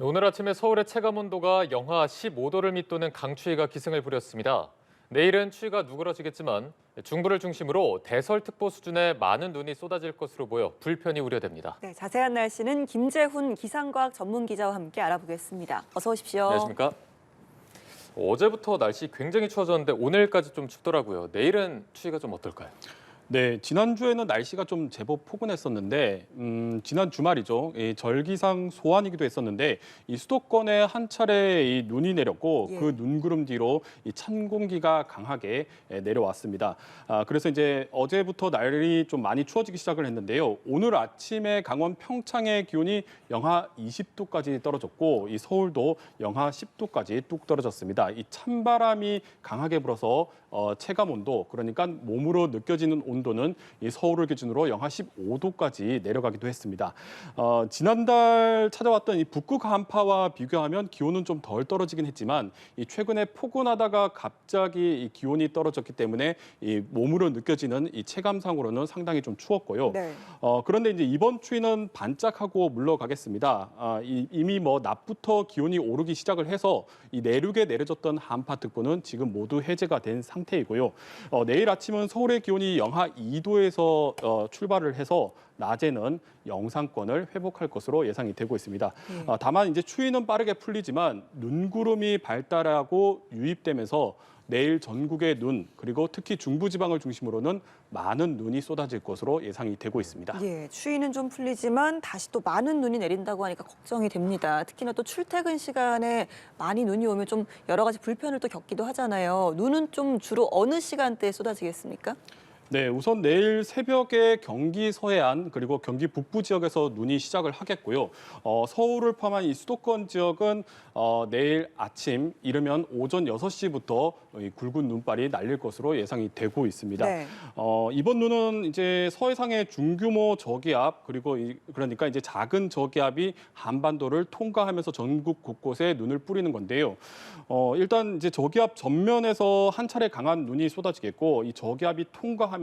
오늘 아침에 서울의 체감온도가 영하 15도를 밑도는 강추위가 기승을 부렸습니다. 내일은 추위가 누그러지겠지만 중부를 중심으로 대설특보 수준의 많은 눈이 쏟아질 것으로 보여 불편이 우려됩니다. 네, 자세한 날씨는 김재훈 기상과학 전문 기자와 함께 알아보겠습니다. 어서 오십시오. 안녕하십니까? 어제부터 날씨 굉장히 추워졌는데 오늘까지 좀 춥더라고요. 내일은 추위가 좀 어떨까요? 네, 지난주에는 날씨가 좀 제법 포근했었는데 지난 주말이죠. 이 절기상 소환이기도 했었는데 이 수도권에 한 차례 이 눈이 내렸고 그 눈구름 뒤로 이 찬 공기가 강하게 내려왔습니다. 그래서 이제 어제부터 날이 좀 많이 추워지기 시작을 했는데요. 오늘 아침에 강원 평창의 기온이 영하 20도까지 떨어졌고 이 서울도 영하 10도까지 뚝 떨어졌습니다. 이 찬바람이 강하게 불어서 체감 온도, 그러니까 몸으로 느껴지는 온도는 이 서울을 기준으로 영하 15도까지 내려가기도 했습니다. 지난달 찾아왔던 이 북극 한파와 비교하면 기온은 좀 덜 떨어지긴 했지만 이 최근에 포근하다가 갑자기 이 기온이 떨어졌기 때문에 이 몸으로 느껴지는 이 체감상으로는 상당히 좀 추웠고요. 네. 그런데 이제 이번 추위는 반짝하고 물러가겠습니다. 이미 뭐 낮부터 기온이 오르기 시작을 해서 이 내륙에 내려졌던 한파특보는 지금 모두 해제가 된 상태이고요. 내일 아침은 서울의 기온이 영하 2도에서 출발을 해서 낮에는 영상권을 회복할 것으로 예상이 되고 있습니다. 다만 이제 추위는 빠르게 풀리지만 눈구름이 발달하고 유입되면서 내일 전국의 눈, 그리고 특히 중부지방을 중심으로는 많은 눈이 쏟아질 것으로 예상이 되고 있습니다. 예, 추위는 좀 풀리지만 다시 또 많은 눈이 내린다고 하니까 걱정이 됩니다. 특히나 또 출퇴근 시간에 많이 눈이 오면 좀 여러 가지 불편을 또 겪기도 하잖아요. 눈은 좀 주로 어느 시간대에 쏟아지겠습니까? 네, 우선 내일 새벽에 경기 서해안 그리고 경기 북부 지역에서 눈이 시작을 하겠고요. 서울을 포함한 이 수도권 지역은 내일 아침 이르면 오전 6시부터 굵은 눈발이 날릴 것으로 예상이 되고 있습니다. 네. 이번 눈은 이제 서해상의 중규모 저기압 그리고 그러니까 이제 작은 저기압이 한반도를 통과하면서 전국 곳곳에 눈을 뿌리는 건데요. 일단 이제 저기압 전면에서 한 차례 강한 눈이 쏟아지겠고 이 저기압이 통과하면서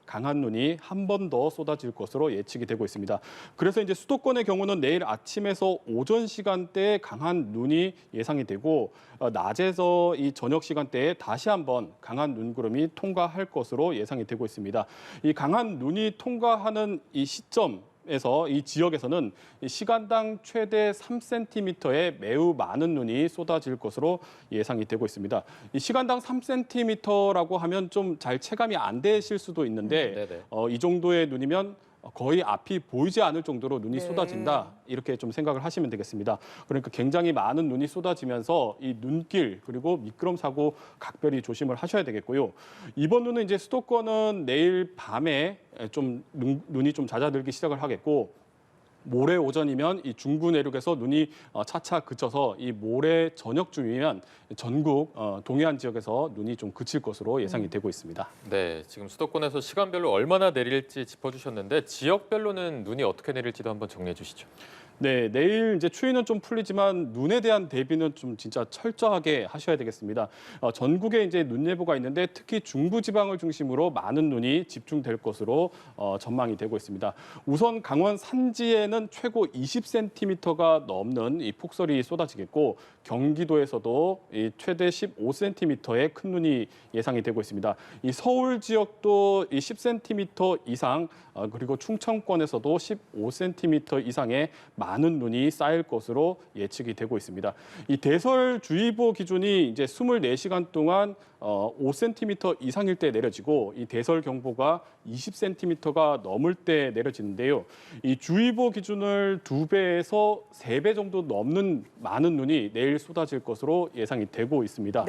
강한 눈이 한 번 더 쏟아질 것으로 예측이 되고 있습니다. 그래서 이제 수도권의 경우는 내일 아침에서 오전 시간대에 강한 눈이 예상이 되고 낮에서 이 저녁 시간대에 다시 한번 강한 눈구름이 통과할 것으로 예상이 되고 있습니다. 이 강한 눈이 통과하는 이 시점에서 이 지역에서는 시간당 최대 3cm의 매우 많은 눈이 쏟아질 것으로 예상이 되고 있습니다. 이 시간당 3cm라고 하면 좀 잘 체감이 안 되실 수도 있는데 이 정도의 눈이면 거의 앞이 보이지 않을 정도로 눈이 쏟아진다, 이렇게 좀 생각을 하시면 되겠습니다. 그러니까 굉장히 많은 눈이 쏟아지면서 이 눈길 그리고 미끄럼 사고 각별히 조심을 하셔야 되겠고요. 이번 눈은 이제 수도권은 내일 밤에 좀 눈이 좀 잦아들기 시작을 하겠고 모레 오전이면 이 중부 내륙에서 눈이 차차 그쳐서 이 모레 저녁쯤이면 전국 동해안 지역에서 눈이 좀 그칠 것으로 예상이 되고 있습니다. 네, 지금 수도권에서 시간별로 얼마나 내릴지 짚어주셨는데 지역별로는 눈이 어떻게 내릴지도 한번 정리해 주시죠. 네, 내일 이제 추위는 좀 풀리지만 눈에 대한 대비는 좀 진짜 철저하게 하셔야 되겠습니다. 전국에 이제 눈 예보가 있는데 특히 중부지방을 중심으로 많은 눈이 집중될 것으로 전망이 되고 있습니다. 우선 강원 산지에는 최고 20cm가 넘는 이 폭설이 쏟아지겠고 경기도에서도 이 최대 15cm의 큰 눈이 예상이 되고 있습니다. 이 서울 지역도 이 10cm 이상 그리고 충청권에서도 15cm 이상의 많은 눈이 쌓일 것으로 예측이 되고 있습니다. 이 대설주의보 기준이 이제 24시간 동안 5cm 이상일 때 내려지고 이 대설경보가 20cm가 넘을 때 내려지는데요. 이 주의보 기준을 2배에서 3배 정도 넘는 많은 눈이 내일 쏟아질 것으로 예상이 되고 있습니다.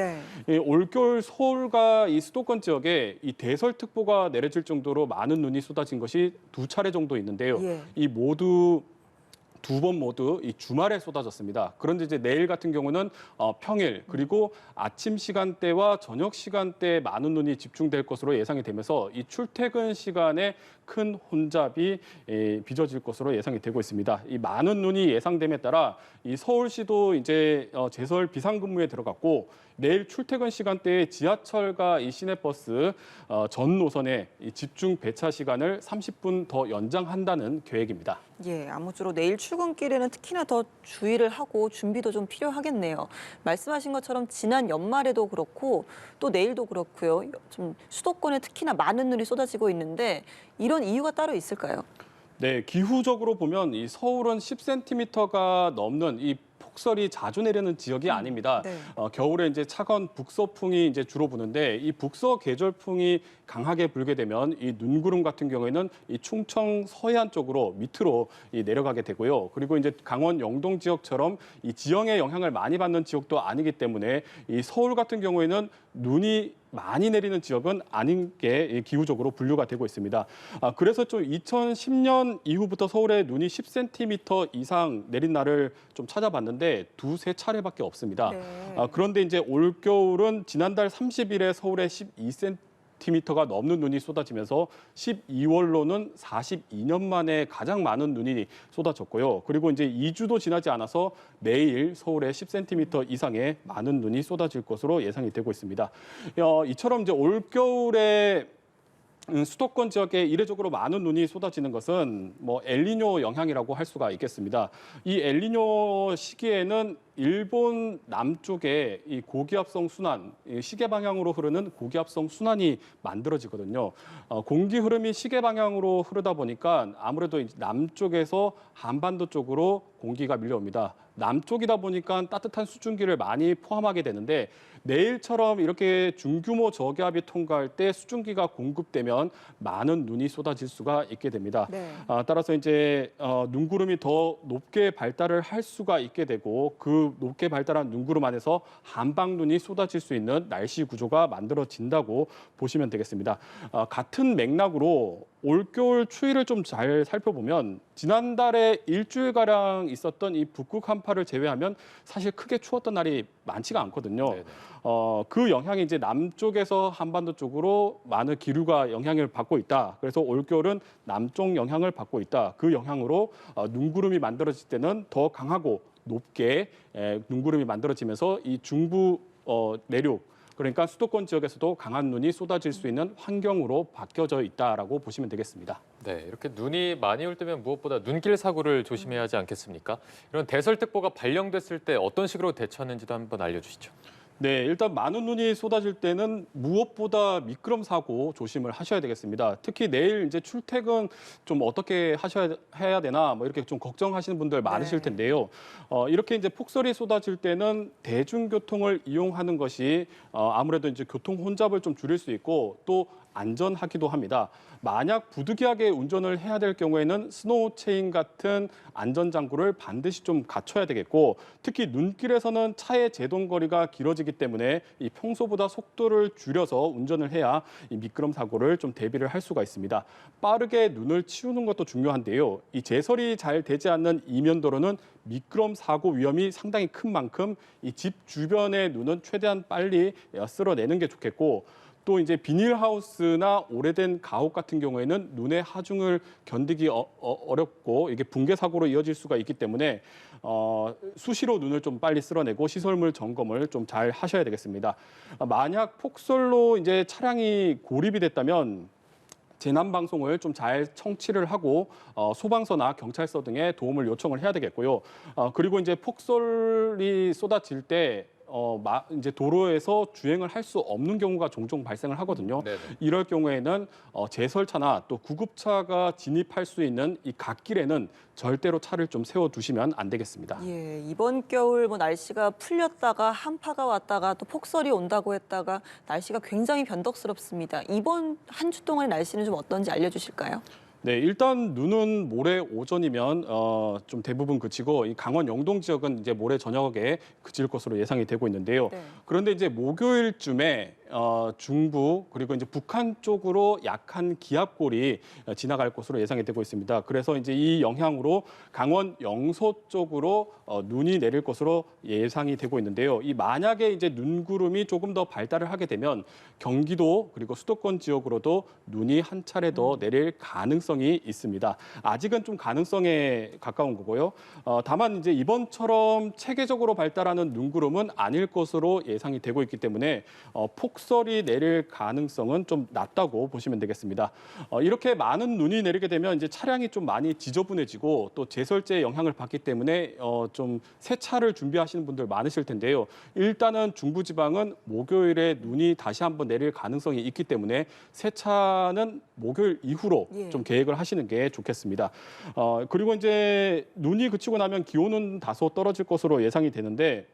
이 올겨울 서울과 이 수도권 지역에 이 대설특보가 내려질 정도로 많은 눈이 쏟아진 것이 2차례 정도 있는데요. 이 모두 두 번 모두 이 주말에 쏟아졌습니다. 그런데 이제 내일 같은 경우는 평일 그리고 아침 시간대와 저녁 시간대에 많은 눈이 집중될 것으로 예상이 되면서 이 출퇴근 시간에 큰 혼잡이 빚어질 것으로 예상이 되고 있습니다. 이 많은 눈이 예상됨에 따라 이 서울시도 이제 제설 비상근무에 들어갔고 내일 출퇴근 시간대에 지하철과 이 시내버스 전 노선에 이 집중 배차 시간을 30분 더 연장한다는 계획입니다. 예, 아무쪼록 내일 출근길에는 특히나 더 주의를 하고 준비도 좀 필요하겠네요. 말씀하신 것처럼 지난 연말에도 그렇고 또 내일도 그렇고요. 좀 수도권에 특히나 많은 눈이 쏟아지고 있는데 이런 이유가 따로 있을까요? 네, 기후적으로 보면 이 서울은 10cm가 넘는 이 폭설이 자주 내리는 지역이 아닙니다. 네. 겨울에 이제 차가운 북서풍이 이제 주로 부는데 이 북서 계절풍이 강하게 불게 되면 이 눈구름 같은 경우에는 이 충청 서해안 쪽으로 밑으로 내려가게 되고요. 그리고 이제 강원 영동 지역처럼 이 지형의 영향을 많이 받는 지역도 아니기 때문에 이 서울 같은 경우에는 눈이 많이 내리는 지역은 아닌 게 기후적으로 분류가 되고 있습니다. 그래서 좀 2010년 이후부터 서울에 눈이 10cm 이상 내린 날을 좀 찾아봤는데 두세 차례밖에 없습니다. 네. 그런데 이제 올겨울은 지난달 30일에 서울에 12cm가 넘는 눈이 쏟아지면서 12월로는 42년 만에 가장 많은 눈이 쏟아졌고요. 그리고 이제 2주도 지나지 않아서 매일 서울에 10cm 이상의 많은 눈이 쏟아질 것으로 예상이 되고 있습니다. 이처럼 이제 올겨울에 수도권 지역에 이례적으로 많은 눈이 쏟아지는 것은 뭐 엘니뇨 영향이라고 할 수가 있겠습니다. 이 엘니뇨 시기에는 일본 남쪽에 이 고기압성 순환, 시계 방향으로 흐르는 고기압성 순환이 만들어지거든요. 공기 흐름이 시계 방향으로 흐르다 보니까 아무래도 이제 남쪽에서 한반도 쪽으로 공기가 밀려옵니다. 남쪽이다 보니까 따뜻한 수증기를 많이 포함하게 되는데 내일처럼 이렇게 중규모 저기압이 통과할 때 수증기가 공급되면 많은 눈이 쏟아질 수가 있게 됩니다. 네. 따라서 이제 눈구름이 더 높게 발달을 할 수가 있게 되고 그 높게 발달한 눈구름 안에서 한방눈이 쏟아질 수 있는 날씨 구조가 만들어진다고 보시면 되겠습니다. 같은 맥락으로 올겨울 추위를 좀 잘 살펴보면 지난달에 일주일가량 있었던 이 북극 한파를 제외하면 사실 크게 추웠던 날이 많지가 않거든요. 네네. 그 영향이 이제 남쪽에서 한반도 쪽으로 많은 기류가 영향을 받고 있다. 그래서 올겨울은 남쪽 영향을 받고 있다. 그 영향으로 눈구름이 만들어질 때는 더 강하고 높게 눈구름이 만들어지면서 이 중부 내륙 그러니까 수도권 지역에서도 강한 눈이 쏟아질 수 있는 환경으로 바뀌어져 있다라고 보시면 되겠습니다. 네, 이렇게 눈이 많이 올 때면 무엇보다 눈길 사고를 조심해야 하지 않겠습니까? 이런 대설특보가 발령됐을 때 어떤 식으로 대처하는지도 한번 알려주시죠. 네, 일단 많은 눈이 쏟아질 때는 무엇보다 미끄럼 사고 조심을 하셔야 되겠습니다. 특히 내일 이제 출퇴근 좀 어떻게 해야 되나 뭐 이렇게 좀 걱정하시는 분들 많으실 네. 텐데요. 이렇게 이제 폭설이 쏟아질 때는 대중교통을 이용하는 것이 아무래도 이제 교통 혼잡을 좀 줄일 수 있고 또 안전하기도 합니다. 만약 부득이하게 운전을 해야 될 경우에는 스노우 체인 같은 안전장구를 반드시 좀 갖춰야 되겠고 특히 눈길에서는 차의 제동거리가 길어지기 때문에 이 평소보다 속도를 줄여서 운전을 해야 이 미끄럼 사고를 좀 대비를 할 수가 있습니다. 빠르게 눈을 치우는 것도 중요한데요. 이 제설이 잘 되지 않는 이면도로는 미끄럼 사고 위험이 상당히 큰 만큼 이 집 주변의 눈은 최대한 빨리 쓸어내는 게 좋겠고 또 이제 비닐하우스나 오래된 가옥 같은 경우에는 눈의 하중을 견디기 어렵고 이게 붕괴 사고로 이어질 수가 있기 때문에 수시로 눈을 좀 빨리 쓸어내고 시설물 점검을 좀 잘 하셔야 되겠습니다. 만약 폭설로 이제 차량이 고립이 됐다면 재난 방송을 좀 잘 청취를 하고 소방서나 경찰서 등의 도움을 요청을 해야 되겠고요. 그리고 이제 폭설이 쏟아질 때 이제 도로에서 주행을 할 수 없는 경우가 종종 발생을 하거든요. 네네. 이럴 경우에는 제설차나 또 구급차가 진입할 수 있는 이 갓길에는 절대로 차를 좀 세워두시면 안 되겠습니다. 예, 이번 겨울 뭐 날씨가 풀렸다가 한파가 왔다가 또 폭설이 온다고 했다가 날씨가 굉장히 변덕스럽습니다. 이번 한 주 동안의 날씨는 좀 어떤지 알려주실까요? 네, 일단 눈은 모레 오전이면 좀 대부분 그치고 이 강원 영동 지역은 이제 모레 저녁에 그칠 것으로 예상이 되고 있는데요. 네. 그런데 이제 목요일쯤에 중부 그리고 이제 북한 쪽으로 약한 기압골이 지나갈 것으로 예상이 되고 있습니다. 그래서 이제 이 영향으로 강원 영서 쪽으로 눈이 내릴 것으로 예상이 되고 있는데요. 이 만약에 이제 눈구름이 조금 더 발달을 하게 되면 경기도 그리고 수도권 지역으로도 눈이 한 차례 더 내릴 가능성이 있습니다. 아직은 좀 가능성에 가까운 거고요. 다만 이제 이번처럼 체계적으로 발달하는 눈구름은 아닐 것으로 예상이 되고 있기 때문에 폭설이 내릴 가능성은 좀 낮다고 보시면 되겠습니다. 이렇게 많은 눈이 내리게 되면 이제 차량이 좀 많이 지저분해지고 또 제설제의 영향을 받기 때문에 좀 세차를 준비하시는 분들 많으실 텐데요. 일단은 중부지방은 목요일에 눈이 다시 한번 내릴 가능성이 있기 때문에 세차는 목요일 이후로 예. 좀 계획을 하시는 게 좋겠습니다. 그리고 이제 눈이 그치고 나면 기온은 다소 떨어질 것으로 예상이 되는데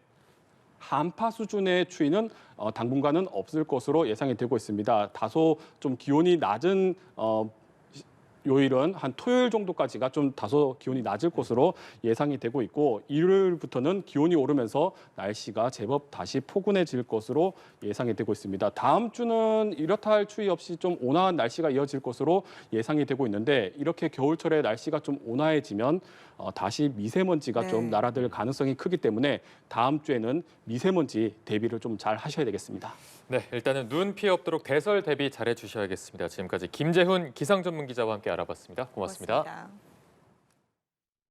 한파 수준의 추위는 당분간은 없을 것으로 예상이 되고 있습니다. 다소 좀 기온이 낮은 요일은 한 토요일 정도까지가 좀 다소 기온이 낮을 것으로 예상이 되고 있고 일요일부터는 기온이 오르면서 날씨가 제법 다시 포근해질 것으로 예상이 되고 있습니다. 다음 주는 이렇다 할 추위 없이 좀 온화한 날씨가 이어질 것으로 예상이 되고 있는데 이렇게 겨울철에 날씨가 좀 온화해지면 다시 미세먼지가 네. 좀 날아들 가능성이 크기 때문에 다음 주에는 미세먼지 대비를 좀 잘 하셔야 되겠습니다. 네, 일단은 눈 피해 없도록 대설 대비 잘해 주셔야겠습니다. 지금까지 김재훈 기상전문기자와 함께 알아봤습니다. 고맙습니다. 고맙습니다.